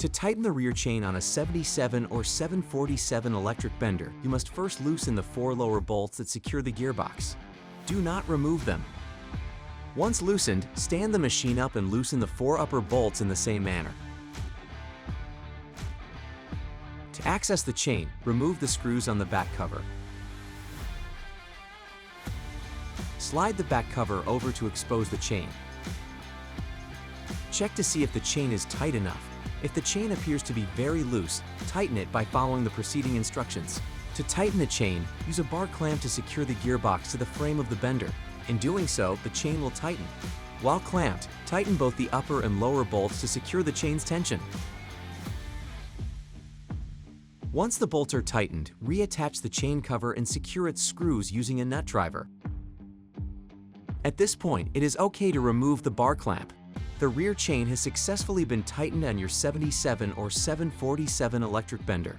To tighten the rear chain on a 77 or 747 electric bender, you must first loosen the 4 lower bolts that secure the gearbox. Do not remove them. Once loosened, stand the machine up and loosen the 4 upper bolts in the same manner. To access the chain, remove the screws on the back cover. Slide the back cover over to expose the chain. Check to see if the chain is tight enough. If the chain appears to be very loose, tighten it by following the preceding instructions. To tighten the chain, use a bar clamp to secure the gearbox to the frame of the bender. In doing so, the chain will tighten. While clamped, tighten both the upper and lower bolts to secure the chain's tension. Once the bolts are tightened, reattach the chain cover and secure its screws using a nut driver. At this point, it is okay to remove the bar clamp. The rear chain has successfully been tightened on your 77 or 747 electric bender.